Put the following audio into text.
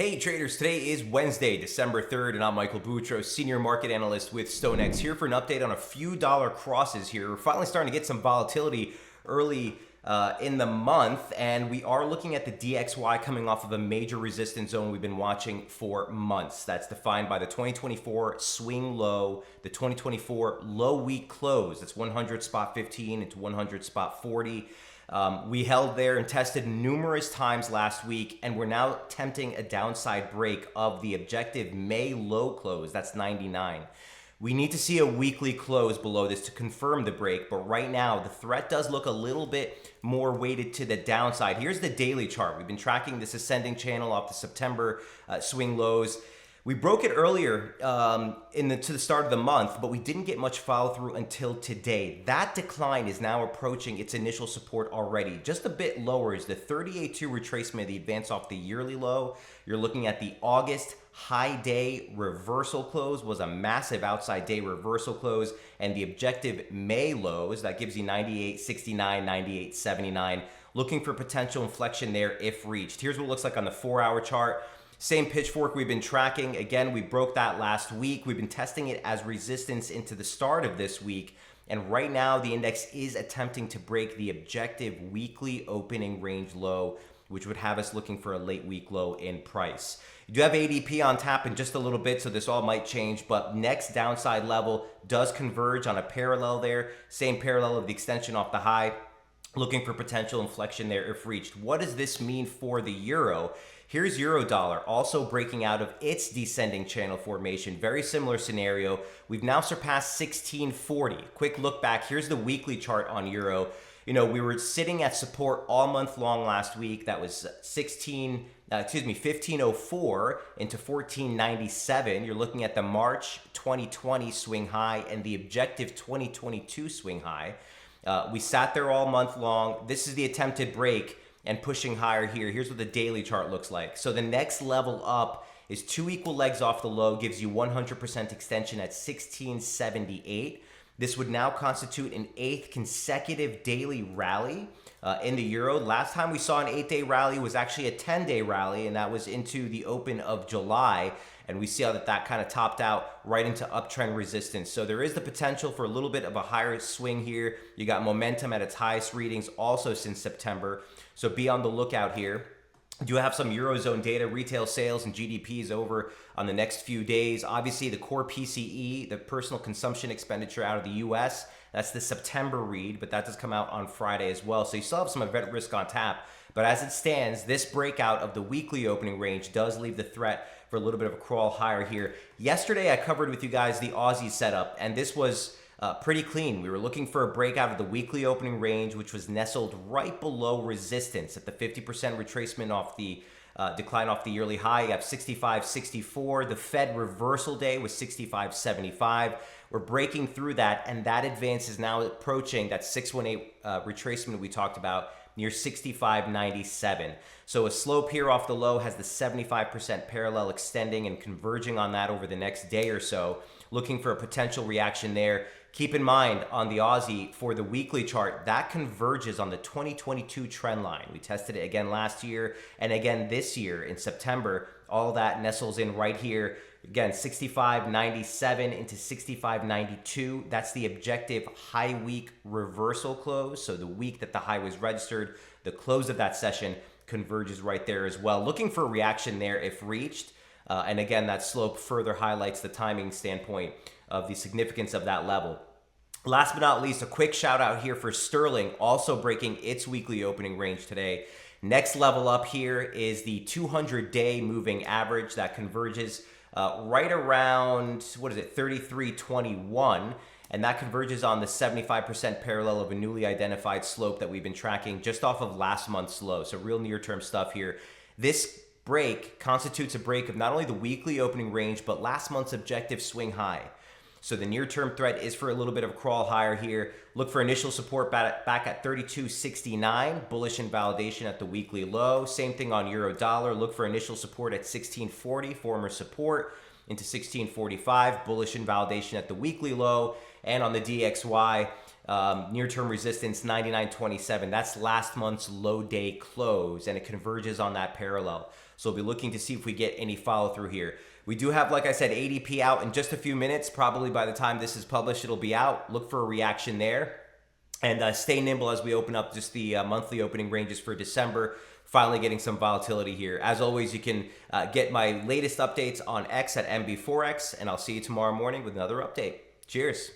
Hey traders, today is Wednesday, December 3rd, and I'm Michael Boutros, Senior Market Analyst with StoneX, here for an update on a few dollar crosses here. We're finally starting to get some volatility early in the month, and we are looking at the DXY coming off of a major resistance zone we've been watching for months. That's defined by the 2024 swing low, the 2024 low week close. That's 100 spot 15 into 100 spot 40. We held there and tested numerous times last week, and we're now attempting a downside break of the objective May low close. That's 99. We need to see a weekly close below this to confirm the break, but right now the threat does look a little bit more weighted to the downside. Here's the daily chart. We've been tracking this ascending channel off the September swing lows. We broke it earlier to the start of the month, but we didn't get much follow through until today. That decline is now approaching its initial support already. Just a bit lower is the 38.2 retracement of the advance off the yearly low. You're looking at the August high day reversal close, was a massive outside day reversal close, and the objective May lows, that gives you 98.69, 98.79. Looking for potential inflection there if reached. Here's what it looks like on the 4-hour chart. Same pitchfork we've been tracking. Again, we broke that last week. We've been testing it as resistance into the start of this week. And right now, the index is attempting to break the objective weekly opening range low, which would have us looking for a late week low in price. You do have ADP on tap in just a little bit, so this all might change, but next downside level does converge on a parallel there. Same parallel of the extension off the high. Looking for potential inflection there if reached. What does this mean for the euro? Here's euro dollar also breaking out of its descending channel formation. Very similar scenario. We've now surpassed 1640. Quick look back. Here's the weekly chart on euro. You know, we were sitting at support all month long last week. That was 1504 into 1497. You're looking at the March 2020 swing high and the objective 2022 swing high. We sat there all month long. This is the attempted break and pushing higher here. Here's what the daily chart looks like. So the next level up is 2 equal legs off the low, gives you 100% extension at 1678. This would now constitute an 8th consecutive daily rally in the euro. Last time we saw an 8-day rally was actually a 10-day rally, and that was into the open of July. And we see how that kind of topped out right into uptrend resistance. So there is the potential for a little bit of a higher swing here. You got momentum at its highest readings also since September. So be on the lookout here. You do have some Eurozone data, retail sales and GDPs over on the next few days. Obviously, the core PCE, the personal consumption expenditure out of the US, that's the September read, but that does come out on Friday as well. So you still have some event risk on tap. But as it stands, this breakout of the weekly opening range does leave the threat for a little bit of a crawl higher here. Yesterday, I covered with you guys the Aussie setup, and this was pretty clean. We were looking for a breakout of the weekly opening range, which was nestled right below resistance at the 50% retracement off the decline off the yearly high. You have 65.64. The Fed reversal day was 65.75. We're breaking through that, and that advance is now approaching that 618 retracement we talked about near 65.97. So a slope here off the low has the 75% parallel extending and converging on that over the next day or so. Looking for a potential reaction there. Keep in mind on the Aussie for the weekly chart, that converges on the 2022 trend line. We tested it again last year and again this year in September. All that nestles in right here. Again, 65.97 into 65.92. That's the objective high week reversal close. So the week that the high was registered, the close of that session converges right there as well. Looking for a reaction there if reached. And again, that slope further highlights the timing standpoint of the significance of that level. Last but not least, a quick shout out here for sterling, also breaking its weekly opening range today. Next level up here is the 200-day moving average that converges right around, 33.21, and that converges on the 75% parallel of a newly identified slope that we've been tracking just off of last month's low. So real near-term stuff here. This break constitutes a break of not only the weekly opening range, but last month's objective swing high. So the near-term threat is for a little bit of a crawl higher here. Look for initial support back at 32.69, bullish invalidation at the weekly low. Same thing on euro dollar. Look for initial support at 1640, former support into 1645, bullish invalidation at the weekly low. And on the DXY, near-term resistance 99.27. That's last month's low day close, and it converges on that parallel. So we'll be looking to see if we get any follow through here. We do have, like I said, ADP out in just a few minutes. Probably by the time this is published, it'll be out. Look for a reaction there. And stay nimble as we open up just the monthly opening ranges for December. Finally getting some volatility here. As always, you can get my latest updates on X at MB Forex, and I'll see you tomorrow morning with another update. Cheers.